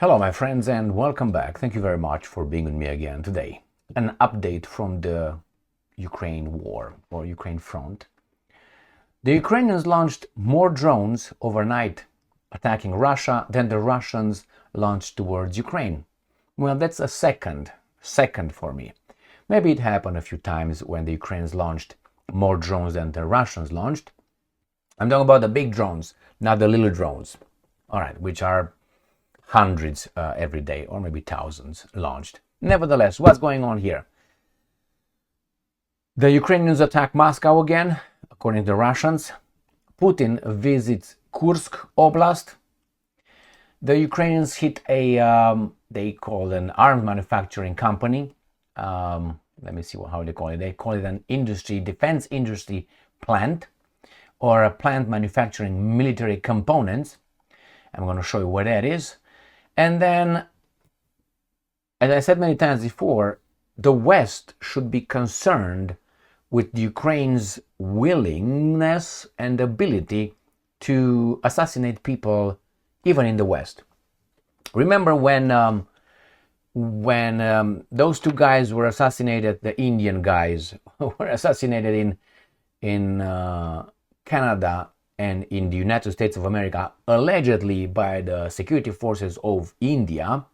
Hello my friends and welcome back. Thank you very much for being with me again today. An update from the Ukraine war or Ukraine front. The Ukrainians launched more drones overnight attacking Russia than the Russians launched towards Ukraine. Well, that's a second for me. Maybe it happened a few times when the Ukrainians launched more drones than the Russians launched. I'm talking about the big drones, not the little drones. All right, which are hundreds every day, or maybe thousands launched. Nevertheless, what's going on here? The Ukrainians attack Moscow again, according to the Russians. Putin visits Kursk Oblast. The Ukrainians hit a, they call an arms manufacturing company. Let me see how they call it. They call it an defense industry plant, or a plant manufacturing military components. I'm going to show you where that is. And then, as I said many times before, the West should be concerned with Ukraine's willingness and ability to assassinate people even in the West. Remember when those two guys were assassinated, the Indian guys were assassinated in Canada and in the United States of America, allegedly by the security forces of India,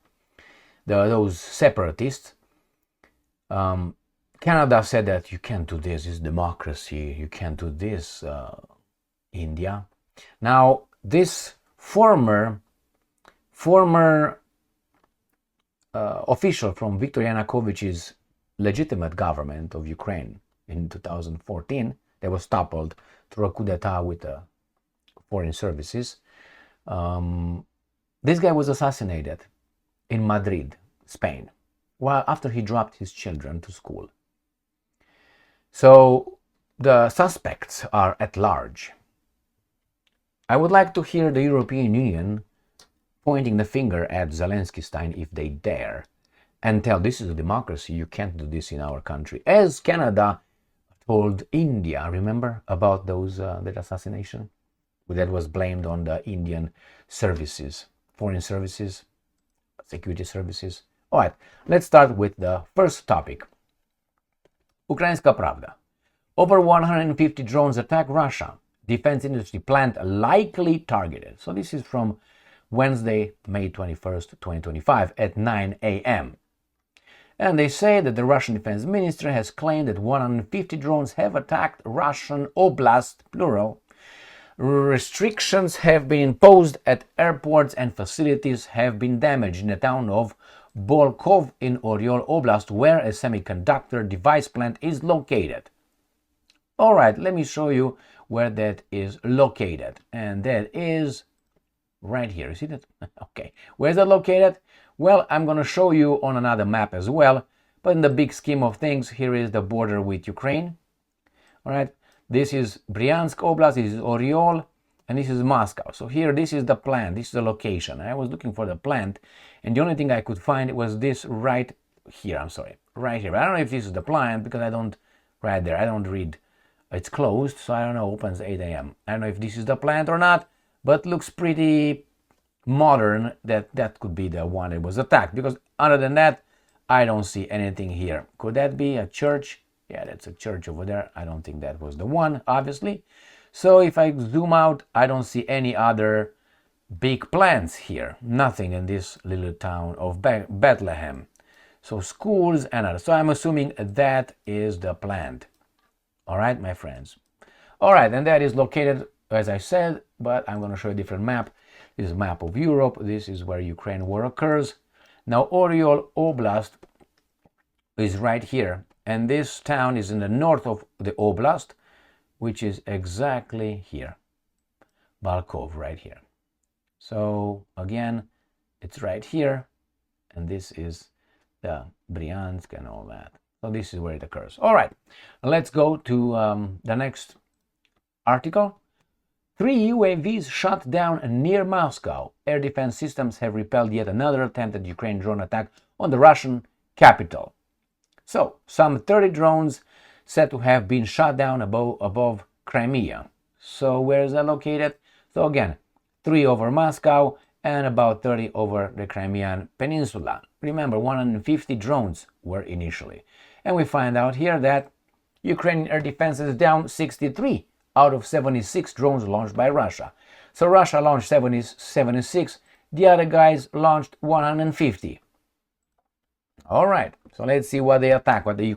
those separatists. Canada said that you can't do this, it's democracy, you can't do this, India. Now, this former official from Viktor Yanukovych's legitimate government of Ukraine in 2014, that was toppled through a coup d'etat with the foreign services. This guy was assassinated in Madrid, Spain, after he dropped his children to school. So the suspects are at large. I would like to hear the European Union pointing the finger at Zelensky Stein if they dare, and tell this is a democracy, you can't do this in our country. As Canada told India, remember, about that assassination that was blamed on the Indian services, foreign services, security services. All right, let's start with the first topic. Ukrainska Pravda. Over 150 drones attack Russia. Defense industry plant likely targeted. So this is from Wednesday, May 21st, 2025 at 9 a.m. And they say that the Russian Defense Ministry has claimed that 150 drones have attacked Russian oblast, plural. Restrictions have been imposed at airports and facilities have been damaged in the town of Bolkov in Oryol Oblast, where a semiconductor device plant is located. All right, let me show you where that is located. And that is right here. You see that? Okay. Where is that located? Well, I'm going to show you on another map as well. But in the big scheme of things, here is the border with Ukraine. All right. This is Bryansk Oblast, this is Oryol, and this is Moscow. So here, this is the plant, this is the location. I was looking for the plant, and the only thing I could find was this right here. I'm sorry, right here. I don't know if this is the plant because I don't, right there, I don't read. It's closed, so I don't know, opens 8 a.m. I don't know if this is the plant or not, but looks pretty modern that could be the one that was attacked, because other than that, I don't see anything here. Could that be a church? Yeah, that's a church over there. I don't think that was the one, obviously. So if I zoom out, I don't see any other big plants here. Nothing in this little town of Bethlehem. So schools and others. So I'm assuming that is the plant. All right, my friends. All right, and that is located, as I said, but I'm going to show you a different map. This is a map of Europe. This is where Ukraine war occurs. Now, Oryol Oblast is right here. And this town is in the north of the oblast, which is exactly here. Balkov, right here. So, again, it's right here. And this is the Bryansk and all that. So this is where it occurs. All right, let's go to the next article. 3 UAVs shot down near Moscow. Air defense systems have repelled yet another attempted Ukraine drone attack on the Russian capital. So, some 30 drones said to have been shot down above Crimea. So, where is that located? So, again, 3 over Moscow and about 30 over the Crimean Peninsula. Remember, 150 drones were initially. And we find out here that Ukrainian air defense is down 63 out of 76 drones launched by Russia. So Russia launched 76, the other guys launched 150. All right, so let's see what they attacked, what the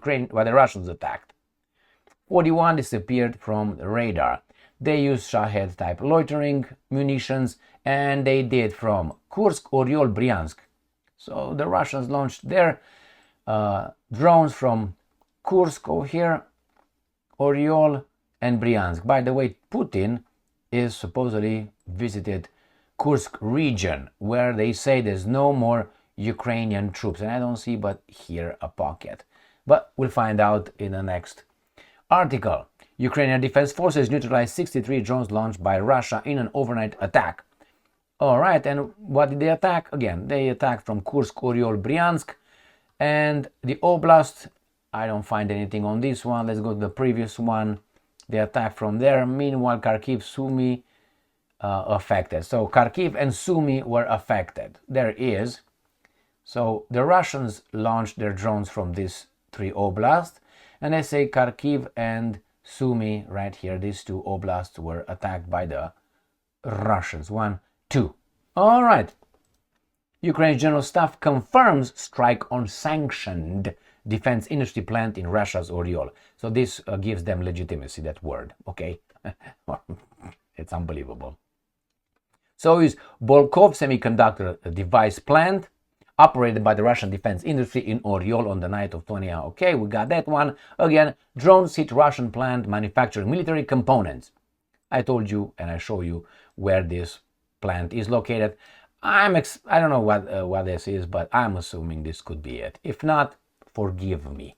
Russians attacked. 41 disappeared from the radar. They used Shahed type loitering munitions, and they did from Kursk, Oryol, Bryansk. So the Russians launched their drones from Kursk over here, Oryol, and Bryansk. By the way, Putin is supposedly visited Kursk region, where they say there's no more Ukrainian troops, and I don't see but here a pocket. But we'll find out in the next article. Ukrainian Defense Forces neutralized 63 drones launched by Russia in an overnight attack. Alright, and what did they attack? Again, they attacked from Kursk, Oryol, Bryansk, and the Oblast. I don't find anything on this one. Let's go to the previous one. They attacked from there. Meanwhile, Kharkiv, Sumy affected. So Kharkiv and Sumy were affected. There is. So the Russians launched their drones from these three oblasts, and they say Kharkiv and Sumy right here, these two oblasts were attacked by the Russians. 1, 2. All right. Ukraine's General Staff confirms strike on sanctioned defense industry plant in Russia's Oryol. So this gives them legitimacy, that word, okay? It's unbelievable. So is Bolkov semiconductor device plant operated by the Russian defense industry in Oryol on the night of 20. Okay, we got that one. Again, drones hit Russian plant manufacturing military components. I told you and I show you where this plant is located. I don't know what this is, but I'm assuming this could be it. If not, forgive me.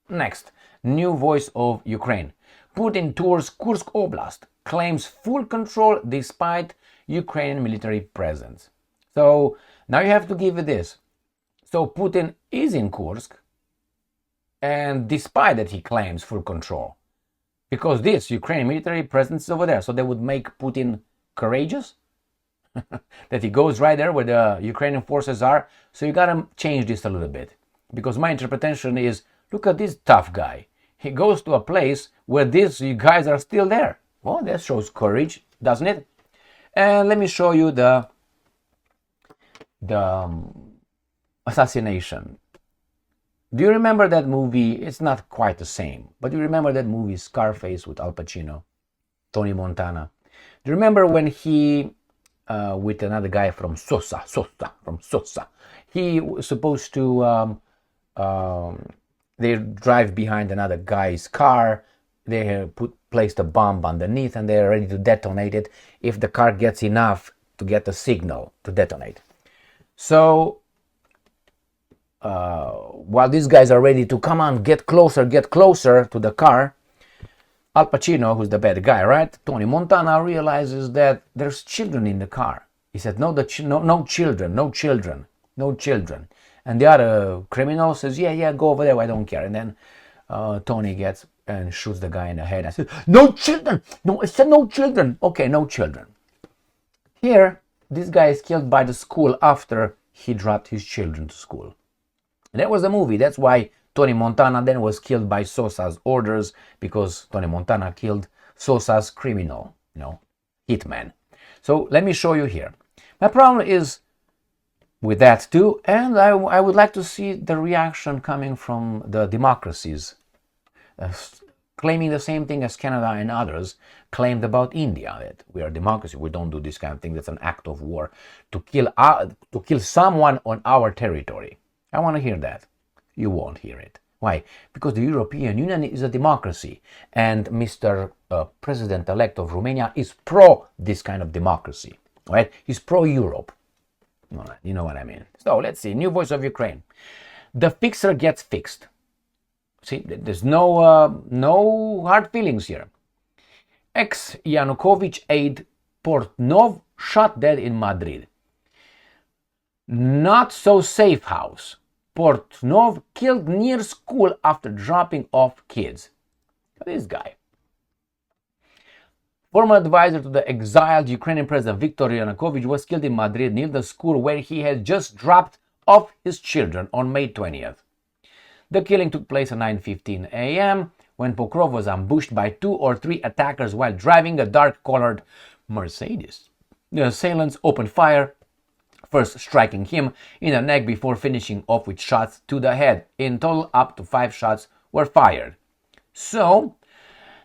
Next, new voice of Ukraine. Putin tours Kursk Oblast, claims full control despite Ukrainian military presence. So now you have to give it this. So Putin is in Kursk, and despite that he claims full control, because this Ukrainian military presence is over there, so they would make Putin courageous? That he goes right there where the Ukrainian forces are. So you gotta change this a little bit, because my interpretation is, look at this tough guy. He goes to a place where these guys are still there. Well, that shows courage, doesn't it? And let me show you the assassination. Do you remember that movie? It's not quite the same, but you remember that movie Scarface with Al Pacino, Tony Montana? Do you remember when he with another guy from Sosa, he was supposed to they drive behind another guy's car, they placed a bomb underneath, and they're ready to detonate it if the car gets enough to get a signal to detonate. So while these guys are ready to come on, get closer to the car, Al Pacino, who's the bad guy, right? Tony Montana realizes that there's children in the car. He said, no children. And the other criminal says, yeah, go over there, I don't care. And then Tony gets and shoots the guy in the head. I said, no children. No, I said no children. Okay, no children. Here, this guy is killed by the school after he dropped his children to school. That was the movie. That's why Tony Montana then was killed by Sosa's orders, because Tony Montana killed Sosa's criminal, hitman. So let me show you here. My problem is with that too, and I would like to see the reaction coming from the democracies, claiming the same thing as Canada and others claimed about India, that we are a democracy, we don't do this kind of thing, that's an act of war, to kill someone on our territory. I want to hear that. You won't hear it. Why? Because the European Union is a democracy, and Mr. President-elect of Romania is pro this kind of democracy, right? He's pro-Europe. You know what I mean. So let's see. New voice of Ukraine. The fixer gets fixed. See, there's no hard feelings here. Ex-Yanukovych aide Portnov shot dead in Madrid. Not so safe house. Portnov killed near school after dropping off kids. This guy. Former advisor to the exiled Ukrainian President Viktor Yanukovych was killed in Madrid near the school where he had just dropped off his children on May 20th. The killing took place at 9:15 a.m. when Pokrov was ambushed by 2 or 3 attackers while driving a dark-colored Mercedes. The assailants opened fire, first striking him in the neck before finishing off with shots to the head. In total, up to 5 shots were fired. So,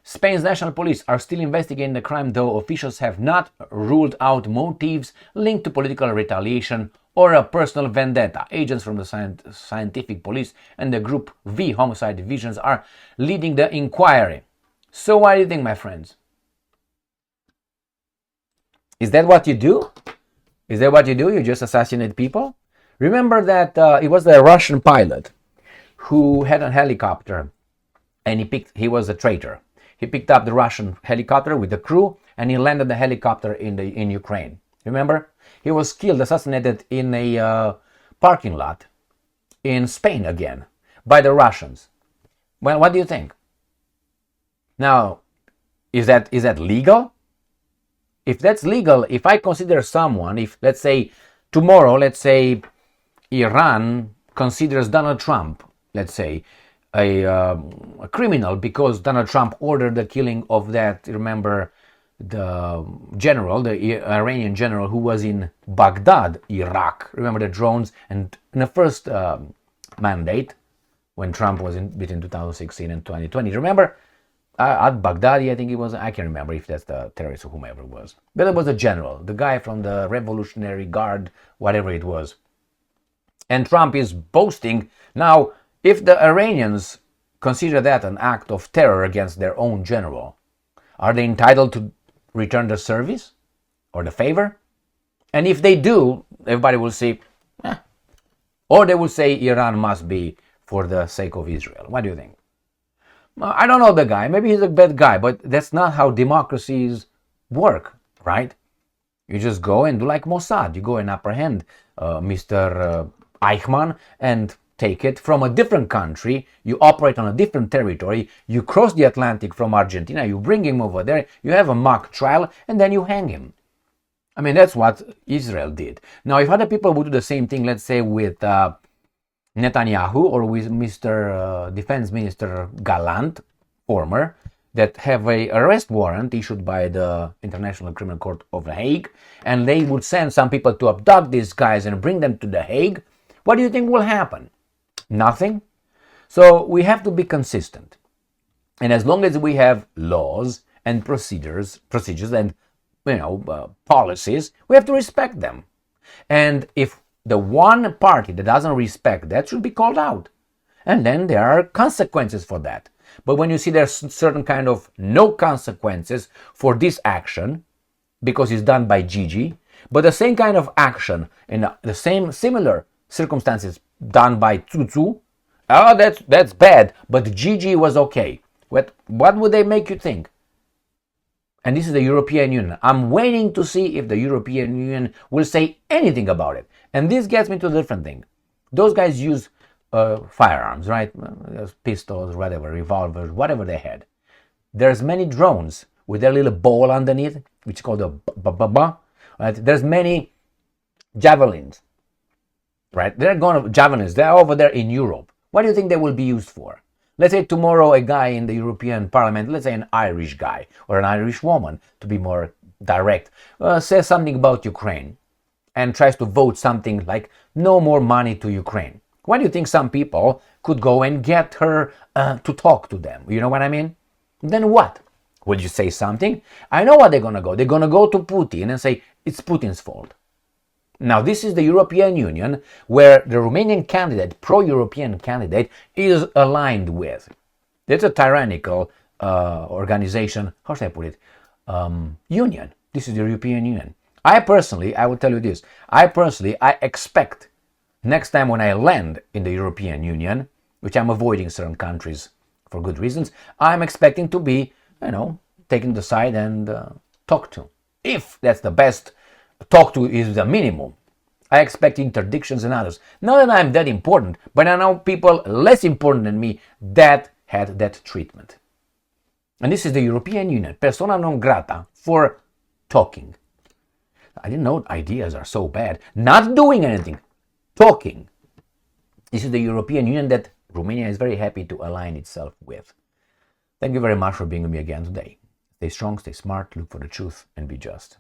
Spain's national police are still investigating the crime, though officials have not ruled out motives linked to political retaliation or a personal vendetta. Agents from the scientific police and the Group V homicide divisions are leading the inquiry. So what do you think, my friends? Is that what you do? Is that what you do? You just assassinate people? Remember that it was the Russian pilot who had a helicopter, and he was a traitor. He picked up the Russian helicopter with the crew, and he landed the helicopter in Ukraine. Remember? He was killed, assassinated in a parking lot in Spain again by the Russians. Well, what do you think? Now, is that legal? If that's legal, if I consider someone, if let's say tomorrow, let's say Iran considers Donald Trump, let's say, a criminal because Donald Trump ordered the killing of that, remember, the general, the Iranian general who was in Baghdad, Iraq. Remember the drones? And in the first mandate, when Trump was in between 2016 and 2020, remember, al-Baghdadi, I think it was, I can't remember if that's the terrorist or whomever it was. But it was a general, the guy from the Revolutionary Guard, whatever it was. And Trump is boasting. Now, if the Iranians consider that an act of terror against their own general, are they entitled to return the service or the favor? And if they do, everybody will say, or they will say Iran must be for the sake of Israel. What do you think? I don't know the guy. Maybe he's a bad guy, but that's not how democracies work, right? You just go and do like Mossad. You go and apprehend Mr. Eichmann and take it from a different country. You operate on a different territory. You cross the Atlantic from Argentina. You bring him over there. You have a mock trial, and then you hang him. I mean, that's what Israel did. Now, if other people would do the same thing, let's say with Netanyahu or with Mr. Defense Minister Gallant, former, that have a arrest warrant issued by the International Criminal Court of The Hague, and they would send some people to abduct these guys and bring them to The Hague, what do you think will happen? Nothing. So we have to be consistent. And as long as we have laws and procedures and policies, we have to respect them. And if the one party that doesn't respect that should be called out. And then there are consequences for that. But when you see there's certain kind of no consequences for this action, because it's done by Gigi, but the same kind of action in the same similar circumstances done by Tsutsu, that's bad, but Gigi was okay. What would they make you think? And this is the European Union. I'm waiting to see if the European Union will say anything about it. And this gets me to a different thing. Those guys use firearms, right? Pistols, whatever, revolvers, whatever they had. There's many drones with their little ball underneath, which is called a ba-ba-ba. Right? There's many javelins, right? Javelins, they're over there in Europe. What do you think they will be used for? Let's say tomorrow a guy in the European Parliament, let's say an Irish guy or an Irish woman, to be more direct, says something about Ukraine and tries to vote something like no more money to Ukraine. Why do you think some people could go and get her to talk to them? You know what I mean? Then what? Will you say something? I know what they're going to go. They're going to go to Putin and say it's Putin's fault. Now, this is the European Union where the Romanian candidate, pro-European candidate, is aligned with. It's a tyrannical organization, how should I put it, union. This is the European Union. I will tell you this, I expect next time when I land in the European Union, which I'm avoiding certain countries for good reasons, I'm expecting to be, taken to the side and talked to. If that's the best, talk to is the minimum. I expect interdictions and others. Not that I'm that important, but I know people less important than me that had that treatment. And this is the European Union, persona non grata, for talking. I didn't know ideas are so bad. Not doing anything, talking. This is the European Union that Romania is very happy to align itself with. Thank you very much for being with me again today. Stay strong, stay smart, look for the truth, and be just.